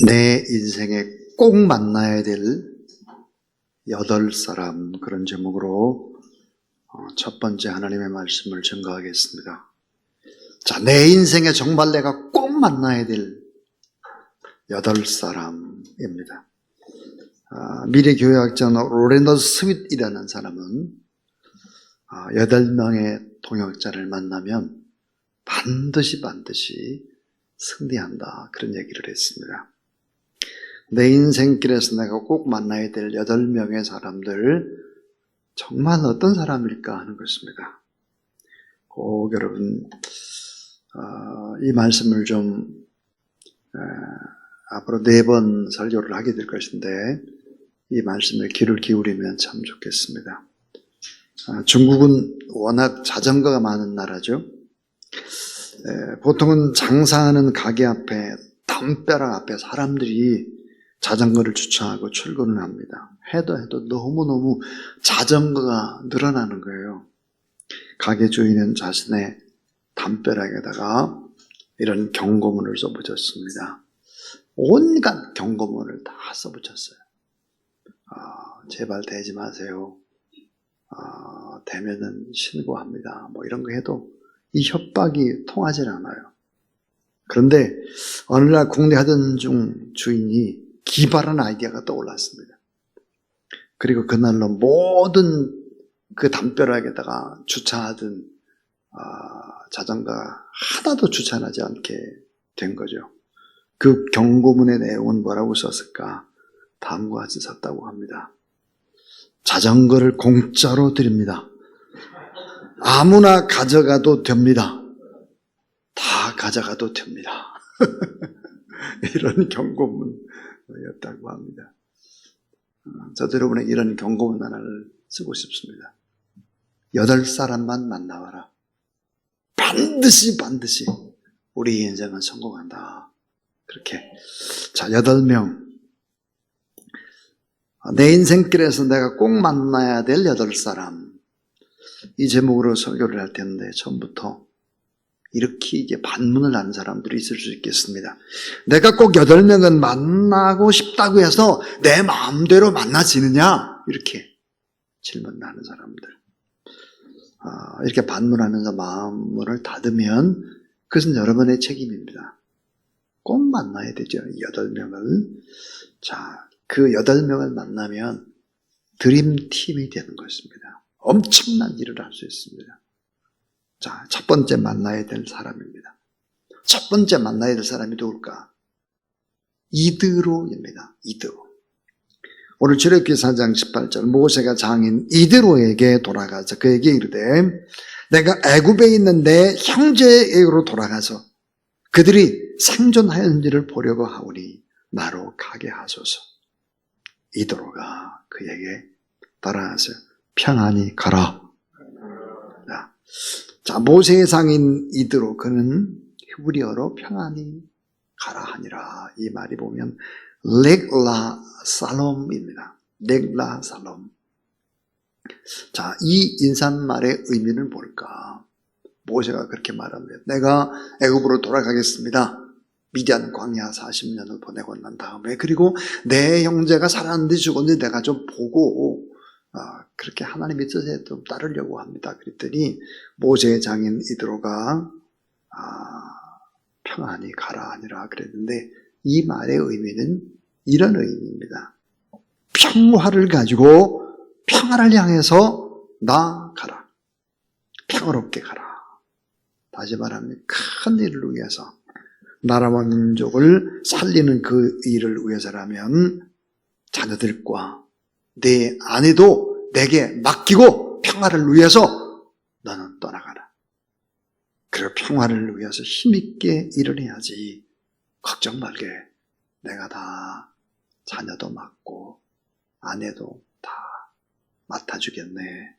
내 인생에 꼭 만나야 될 8사람, 그런 제목으로 첫 번째 하나님의 말씀을 증거하겠습니다. 자, 내 인생에 정말 내가 꼭 만나야 될 8사람입니다. 미래교회학자 로렌더 스윗이라는 사람은 8명의 동역자를 만나면 반드시 승리한다, 그런 얘기를 했습니다. 내 인생길에서 내가 꼭 만나야 될 8명의 사람들, 정말 어떤 사람일까 하는 것입니다. 꼭 여러분 이 말씀을 좀 앞으로 4번 설교를 하게 될 것인데 이 말씀에 귀를 기울이면 참 좋겠습니다. 중국은 워낙 자전거가 많은 나라죠. 보통은 장사하는 가게 앞에, 담벼락 앞에 사람들이 자전거를 주차하고 출근을 합니다. 해도 너무너무 자전거가 늘어나는 거예요. 가게 주인은 자신의 담벼락에다가 이런 경고문을 써붙였습니다. 온갖 경고문을 다 써붙였어요. 제발 대지 마세요. 대면은 신고합니다. 뭐 이런 거 해도 이 협박이 통하지 않아요. 그런데 어느 날 국내 하던 중 주인이 기발한 아이디어가 떠올랐습니다. 그리고 그날로 모든 그 담벼락에다가 주차하던 자전거가 하나도 주차하지 않게 된 거죠. 그 경고문의 내용은 뭐라고 썼을까? 다음과 같이 썼다고 합니다. 자전거를 공짜로 드립니다. 아무나 가져가도 됩니다. 다 가져가도 됩니다. 이런 경고문이었다고 합니다. 저도 여러분에게 이런 경고문 하나를 쓰고 싶습니다. 8사람만 만나와라. 반드시 우리 인생은 성공한다. 그렇게. 자, 8명. 내 인생길에서 내가 꼭 만나야 될 8사람. 이 제목으로 설교를 할 텐데 처음부터 이렇게 이게 반문을 하는 사람들이 있을 수 있겠습니다. 내가 꼭 8명은 만나고 싶다고 해서 내 마음대로 만나지느냐? 이렇게 질문하는 사람들. 이렇게 반문하면서 마음을 닫으면 그것은 여러분의 책임입니다. 꼭 만나야 되죠. 8명을. 자, 그 8명을 만나면 드림팀이 되는 것입니다. 엄청난 일을 할 수 있습니다. 자, 첫 번째 만나야 될 사람입니다. 첫 번째 만나야 될 사람이 누굴까? 이드로입니다. 이드로. 오늘 출애굽기 4장 18절, 모세가 장인 이드로에게 돌아가서 그에게 이르되, 내가 애굽에 있는 내 형제에게로 돌아가서 그들이 생존하였는지를 보려고 하오니 나로 가게 하소서. 이드로가 그에게 따라서 평안히 가라. 자, 모세의 상인 이드로, 그는 히브리어로 평안히 가라 하니라. 이 말이 보면 렉라 살롬입니다. 렉라 살롬. 자, 이 인사말의 의미는 뭘까? 모세가 그렇게 말합니다. 내가 애굽으로 돌아가겠습니다. 미디안 광야 40년을 보내고 난 다음에, 그리고 내 형제가 살았는지 죽었는지 내가 좀 보고 그렇게 하나님의 뜻에 좀 따르려고 합니다. 그랬더니 모세의 장인 이드로가 평안히 가라 하니라 그랬는데, 이 말의 의미는 이런 의미입니다. 평화를 가지고 평화를 향해서 나아가라. 평화롭게 가라. 다시 말하면 큰 일을 위해서, 나라와 민족을 살리는 그 일을 위해서라면 자녀들과 내 아내도 내게 맡기고 평화를 위해서 너는 떠나가라. 그리고 평화를 위해서 힘있게 일을 해야지. 걱정 말게. 내가 다 자녀도 맡고 아내도 다 맡아주겠네.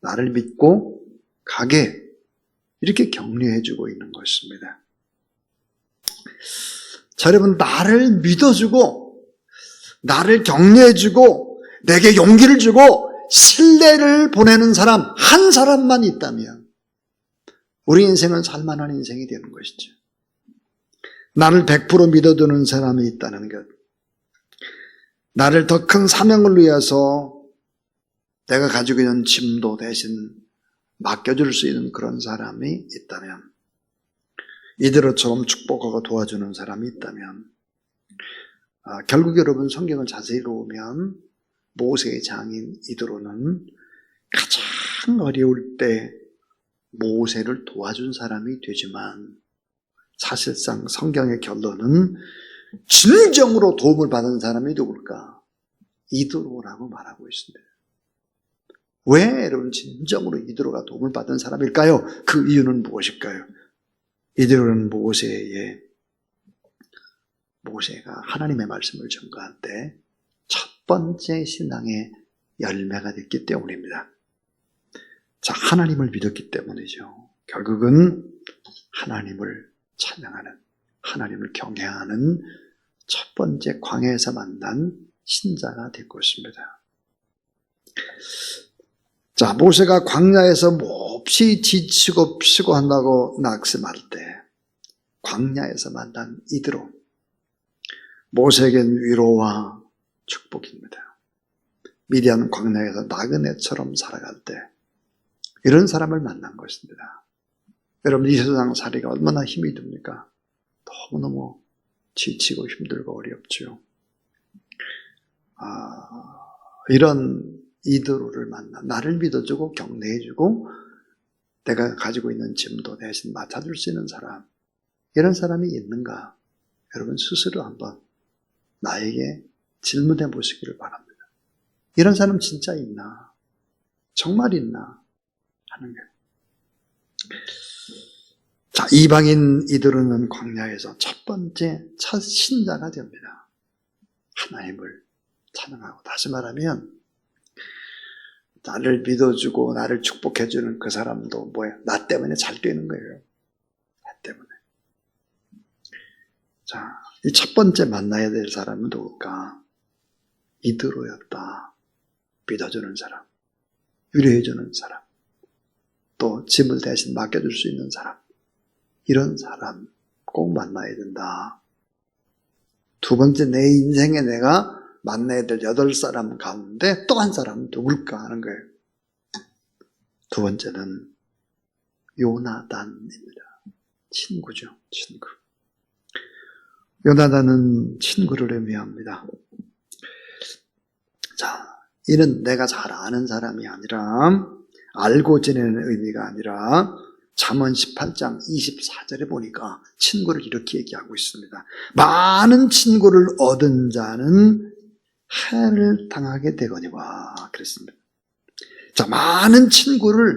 나를 믿고 가게. 이렇게 격려해주고 있는 것입니다. 자, 여러분, 나를 믿어주고 나를 격려해주고 내게 용기를 주고 신뢰를 보내는 사람 한 사람만 있다면 우리 인생은 살만한 인생이 되는 것이죠. 나를 100% 믿어주는 사람이 있다는 것. 나를 더 큰 사명을 위해서 내가 가지고 있는 짐도 대신 맡겨줄 수 있는 그런 사람이 있다면, 이대로처럼 축복하고 도와주는 사람이 있다면, 결국 여러분 성경을 자세히 보면 모세의 장인 이드로는 가장 어려울 때 모세를 도와준 사람이 되지만, 사실상 성경의 결론은 진정으로 도움을 받은 사람이 누굴까? 이드로라고 말하고 있습니다. 왜 여러분 진정으로 이드로가 도움을 받은 사람일까요? 그 이유는 무엇일까요? 이드로는 모세가 하나님의 말씀을 전가할 때 첫 번째 신앙의 열매가 됐기 때문입니다. 자, 하나님을 믿었기 때문이죠. 결국은 하나님을 찬양하는, 하나님을 경외하는 첫 번째 광야에서 만난 신자가 될 것입니다. 자, 모세가 광야에서 몹시 지치고 피곤하다고 낙심할 때 광야에서 만난 이드로, 모세에겐 위로와 축복입니다. 미디안 광야에서 나그네처럼 살아갈 때 이런 사람을 만난 것입니다. 여러분, 이 세상 살이가 얼마나 힘이 듭니까? 너무너무 지치고 힘들고 어렵죠. 이런 이드로를 만나 나를 믿어주고 격려해주고 내가 가지고 있는 짐도 대신 맡아줄 수 있는 사람, 이런 사람이 있는가? 여러분 스스로 한번 나에게 질문해 보시기를 바랍니다. 이런 사람 진짜 있나? 정말 있나? 하는 거예요. 자, 이방인 이드로는 광야에서 첫 번째 첫 신자가 됩니다. 하나님을 찬양하고, 다시 말하면 나를 믿어주고 나를 축복해주는 그 사람도 뭐예요? 나 때문에 잘 되는 거예요. 나 때문에. 자, 이 첫 번째 만나야 될 사람은 누굴까? 이드로였다. 믿어주는 사람, 위로해주는 사람, 또 짐을 대신 맡겨줄 수 있는 사람, 이런 사람 꼭 만나야 된다. 두 번째, 내 인생에 내가 만나야 될 8사람 가운데 또 한 사람은 누굴까 하는 거예요. 두 번째는 요나단입니다. 친구죠, 친구. 요나단은 친구를 의미합니다. 자, 이는 내가 잘 아는 사람이 아니라, 알고 지내는 의미가 아니라, 잠언 18장 24절에 보니까 친구를 이렇게 얘기하고 있습니다. 많은 친구를 얻은 자는 해를 당하게 되거니와 그랬습니다. 자, 많은 친구를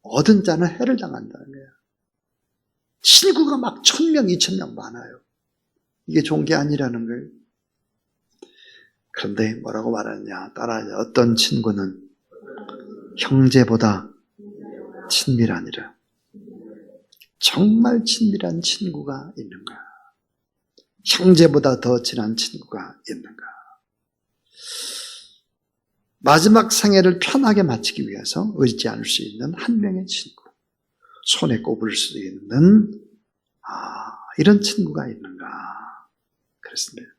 얻은 자는 해를 당한다는 거예요. 친구가 막 1000명, 2000명 많아요. 이게 좋은 게 아니라는 거예요. 그런데 뭐라고 말하느냐? 따라하자. 어떤 친구는 형제보다 친밀하니라. 정말 친밀한 친구가 있는가? 형제보다 더 친한 친구가 있는가? 마지막 생애를 편하게 마치기 위해서 의지할 수 있는 한 명의 친구, 손에 꼽을 수 있는 이런 친구가 있는가? 그렇습니다.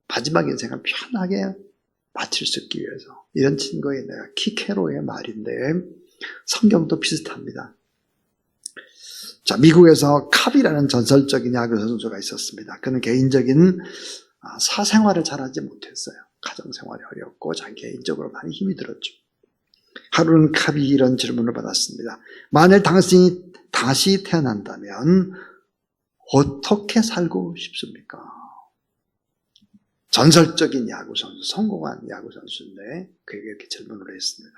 마지막 인생을 편하게 마칠 수 있기 위해서, 이런 친구의 내가 키케로의 말인데 성경도 비슷합니다. 자, 미국에서 캅이라는 전설적인 야구 선수가 있었습니다. 그는 개인적인 사생활을 잘하지 못했어요. 가정생활이 어렵고 자기 개인적으로 많이 힘이 들었죠. 하루는 캅이 이런 질문을 받았습니다. 만일 당신이 다시 태어난다면 어떻게 살고 싶습니까? 전설적인 야구선수, 성공한 야구선수인데 그에게 이렇게 질문을 했습니다.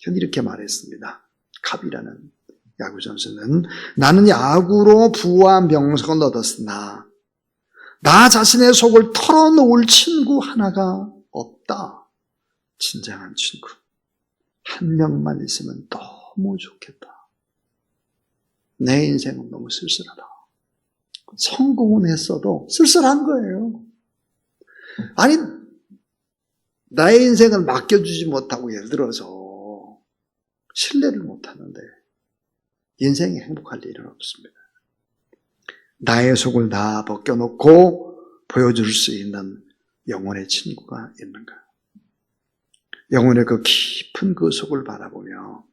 그는 이렇게 말했습니다. 캅이라는 야구선수는, 나는 야구로 부와 명성을 얻었으나 나 자신의 속을 털어놓을 친구 하나가 없다. 진정한 친구 한 명만 있으면 너무 좋겠다. 내 인생은 너무 쓸쓸하다. 성공은 했어도 쓸쓸한 거예요. 아니, 나의 인생을 맡겨주지 못하고, 예를 들어서 신뢰를 못하는데 인생이 행복할 일은 없습니다. 나의 속을 다 벗겨놓고 보여줄 수 있는 영혼의 친구가 있는가? 영혼의 그 깊은 그 속을 바라보며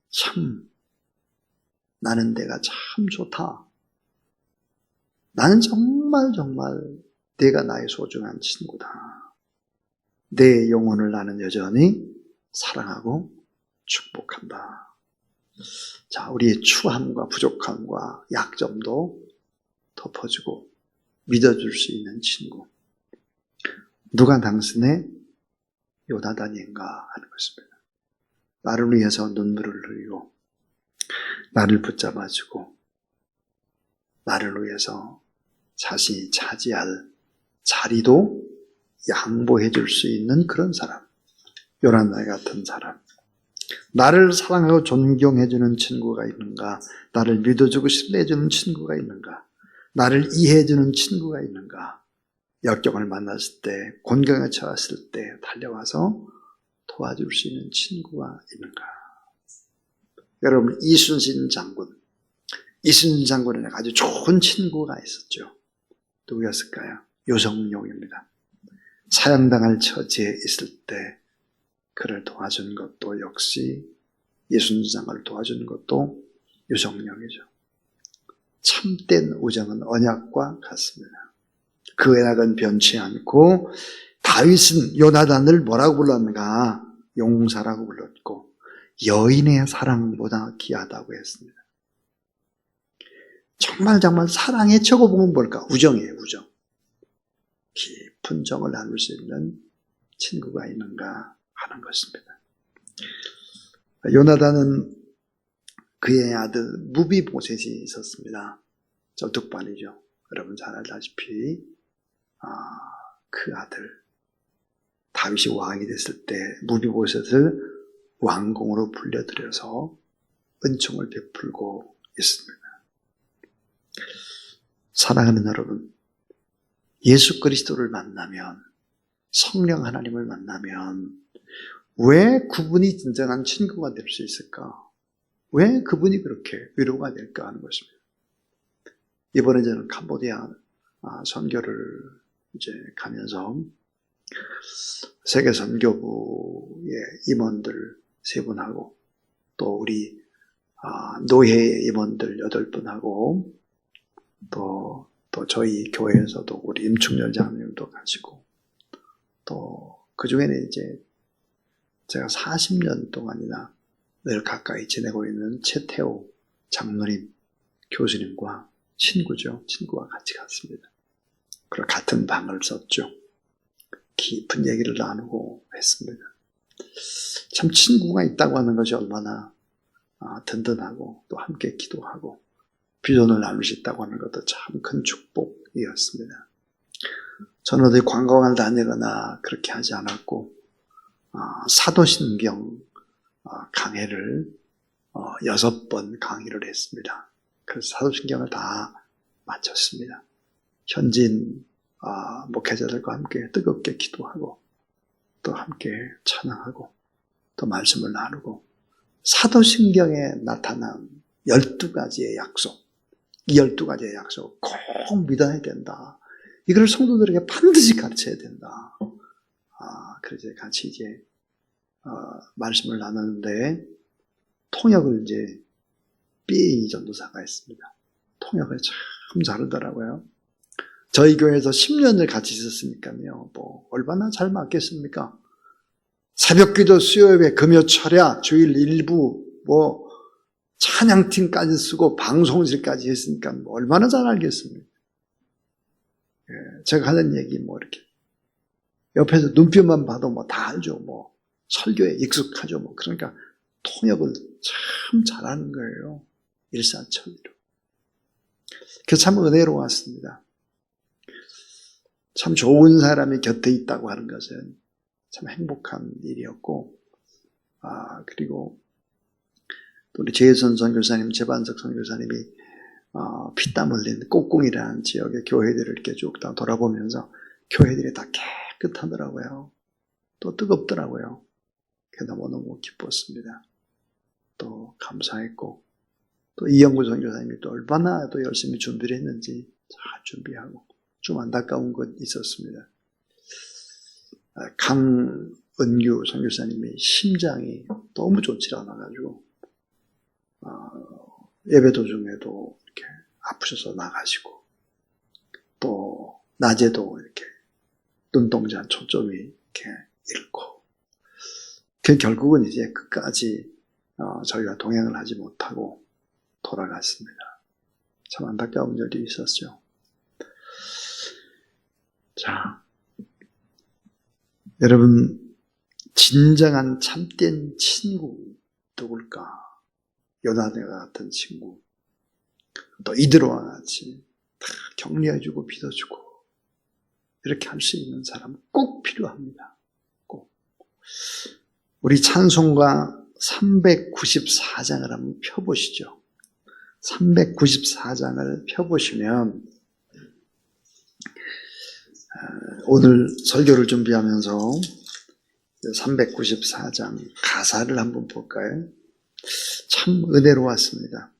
참 나는 내가 참 좋다. 나는 정말 내가 나의 소중한 친구다. 내 영혼을 나는 여전히 사랑하고 축복한다. 자, 우리의 추함과 부족함과 약점도 덮어주고 믿어줄 수 있는 친구. 누가 당신의 요나단인가 하는 것입니다. 나를 위해서 눈물을 흘리고 나를 붙잡아주고 나를 위해서 자신이 차지할 자리도 양보해 줄 수 있는 그런 사람. 요나단 같은 사람. 나를 사랑하고 존경해 주는 친구가 있는가? 나를 믿어주고 신뢰해 주는 친구가 있는가? 나를 이해해 주는 친구가 있는가? 역경을 만났을 때, 곤경에 처했을 때 달려와서 도와줄 수 있는 친구가 있는가? 여러분, 이순신 장군에게 아주 좋은 친구가 있었죠. 누구였을까요? 유성룡입니다. 사형당할 처지에 있을 때 그를 도와준 것도 역시 이순신 장군을 도와준 것도 유성룡이죠. 참된 우정은 언약과 같습니다. 그 언약은 변치 않고 다윗은 요나단을 뭐라고 불렀는가? 용사라고 불렀고 여인의 사랑보다 귀하다고 했습니다. 정말 사랑의 적어보면 뭘까? 우정이에요, 우정. 깊은 정을 나눌 수 있는 친구가 있는가 하는 것입니다. 요나단은 그의 아들 무비보셋이 있었습니다. 저뚝반이죠. 여러분 잘 알다시피 그 아들 다윗이 왕이 됐을 때 무비보셋을 왕궁으로 불려들여서 은총을 베풀고 있습니다. 사랑하는 여러분, 예수 그리스도를 만나면, 성령 하나님을 만나면 왜 그분이 진정한 친구가 될 수 있을까? 왜 그분이 그렇게 위로가 될까 하는 것입니다. 이번에 저는 캄보디아 선교를 이제 가면서 세계 선교부의 임원들 3분하고 또 우리 노회 임원들 8분하고 또 저희 교회에서도 우리 임충렬 장로님도 가시고 또 그 중에는 이제 제가 40년 동안이나 늘 가까이 지내고 있는 최태호 장로님 교수님과 친구와 같이 갔습니다. 그리고 같은 방을 썼죠. 깊은 얘기를 나누고 했습니다. 참 친구가 있다고 하는 것이 얼마나 든든하고 또 함께 기도하고 비전을 나눌 수 있다고 하는 것도 참 큰 축복이었습니다. 저는 어디 관광을 다니거나 그렇게 하지 않았고 사도신경 강해를 6번 강의를 했습니다. 그래서 사도신경을 다 마쳤습니다. 현지인 목회자들과 함께 뜨겁게 기도하고 또 함께 찬양하고 또 말씀을 나누고 사도신경에 나타난 12가지의 약속, 이 12가지의 약속 꼭 믿어야 된다. 이걸 성도들에게 반드시 가르쳐야 된다. 그래서 같이 이제 말씀을 나누는데 통역을 이제 삐 전도사가 했습니다. 통역을 참 잘하더라고요. 저희 교회에서 10년을 같이 있었으니까요. 뭐 얼마나 잘 맞겠습니까? 새벽기도, 수요예배, 금요 철야, 주일 일부, 뭐 찬양팀까지 쓰고 방송실까지 했으니까 뭐 얼마나 잘 알겠습니까? 제가 하는 얘기 뭐 이렇게 옆에서 눈빛만 봐도 뭐 다 알죠. 뭐 설교에 익숙하죠. 뭐 그러니까 통역을 참 잘하는 거예요. 일사천리로. 그래서 참 은혜로웠습니다. 참 좋은 사람이 곁에 있다고 하는 것은 참 행복한 일이었고, 그리고 또 우리 재선 선교사님, 재반석 선교사님이 피땀 흘린 꼭궁이라는 지역의 교회들을 이렇게 쭉 다 돌아보면서 교회들이 다 깨끗하더라고요. 또 뜨겁더라고요. 그게 너무너무 기뻤습니다. 또 감사했고, 또 이영구 선교사님이 또 얼마나 또 열심히 준비를 했는지 잘 준비하고 좀 안타까운 것 있었습니다. 강은규 선교사님이 심장이 너무 좋지 않아가지고 예배 도중에도 이렇게 아프셔서 나가시고 또 낮에도 이렇게 눈동자 초점이 이렇게 잃고 결국은 이제 끝까지 저희가 동행을 하지 못하고 돌아갔습니다. 참 안타까운 일이 있었죠. 자, 여러분 진정한 참된 친구 누굴까? 요나단과 같은 친구, 또 이드로와 같이 다 격려해주고 믿어주고 이렇게 할 수 있는 사람 꼭 필요합니다. 꼭. 우리 찬송가 394장을 한번 펴보시죠. 394장을 펴보시면 오늘 설교를 준비하면서 394장 가사를 한번 볼까요? 참 은혜로웠습니다.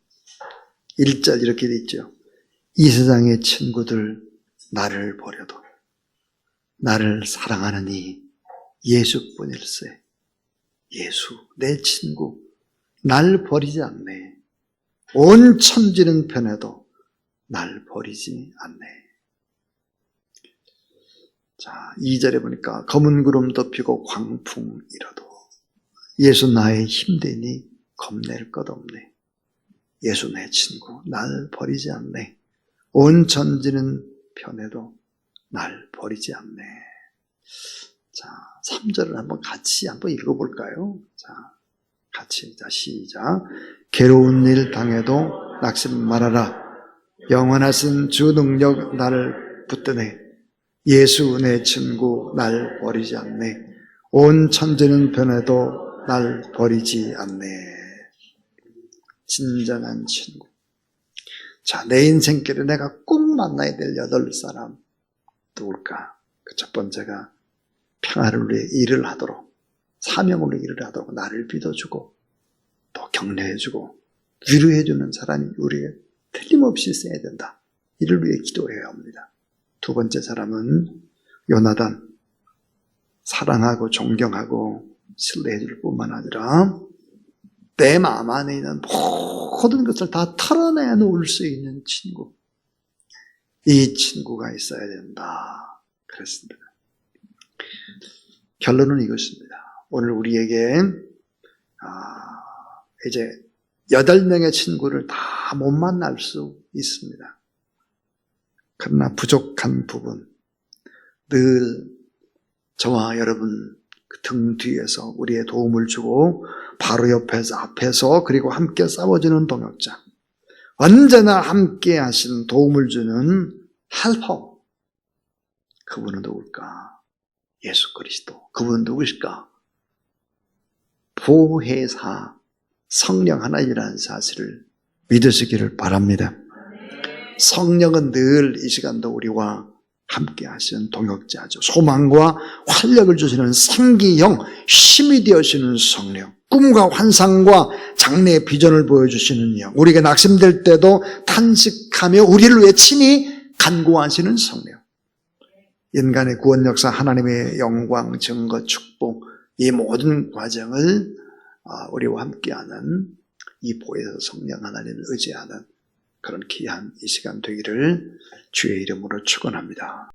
1절 이렇게 돼 있죠. 이 세상의 친구들 나를 버려도 나를 사랑하느니 예수뿐일세. 예수 내 친구 날 버리지 않네. 온 천지는 변해도 날 버리지 않네. 자, 2절에 보니까 검은 구름 덮이고 광풍 일어도 예수 나의 힘되니 겁낼 것 없네. 예수 내 친구 날 버리지 않네. 온 천지는 변해도 날 버리지 않네. 자, 3절을 같이 한번 읽어볼까요? 자, 같이 시작. 괴로운 일 당해도 낙심 말아라. 영원하신 주 능력 나를 붙드네. 예수 내 친구 날 버리지 않네. 온 천지는 변해도 날 버리지 않네. 진정한 친구. 자, 내 인생길에 내가 꼭 만나야 될 8사람 누굴까? 그 첫 번째가 평화를 위해 일을 하도록, 사명을 위해 일을 하도록 나를 믿어주고 또 격려해주고 위로해주는 사람이 우리에게 틀림없이 있어야 된다. 이를 위해 기도해야 합니다. 두 번째 사람은 요나단, 사랑하고 존경하고 신뢰해줄 뿐만 아니라 내 마음 안에 있는 모든 것을 다 털어내놓을 수 있는 친구. 이 친구가 있어야 된다. 그랬습니다. 결론은 이것입니다. 오늘 우리에게 이제 8명의 친구를 다 못 만날 수 있습니다. 그러나 부족한 부분, 늘 저와 여러분 등 뒤에서 우리의 도움을 주고 바로 옆에서 앞에서 그리고 함께 싸워주는 동역자, 언제나 함께 하시는 도움을 주는 헬퍼, 그분은 누굴까? 예수 그리스도. 그분은 누구실까? 보혜사 성령 하나님이라는 사실을 믿으시기를 바랍니다. 성령은 늘 이 시간도 우리와 함께 하시는 동역자죠. 소망과 활력을 주시는 생기형, 힘이 되어주시는 성령, 꿈과 환상과 장래의 비전을 보여주시는 영, 우리가 낙심될 때도 탄식하며 우리를 위해 친히 간구하시는 성령, 인간의 구원 역사, 하나님의 영광, 증거, 축복, 이 모든 과정을 우리와 함께하는 이 보혜사 성령 하나님을 의지하는 그런 귀한 이 시간 되기를 주의 이름으로 축원합니다.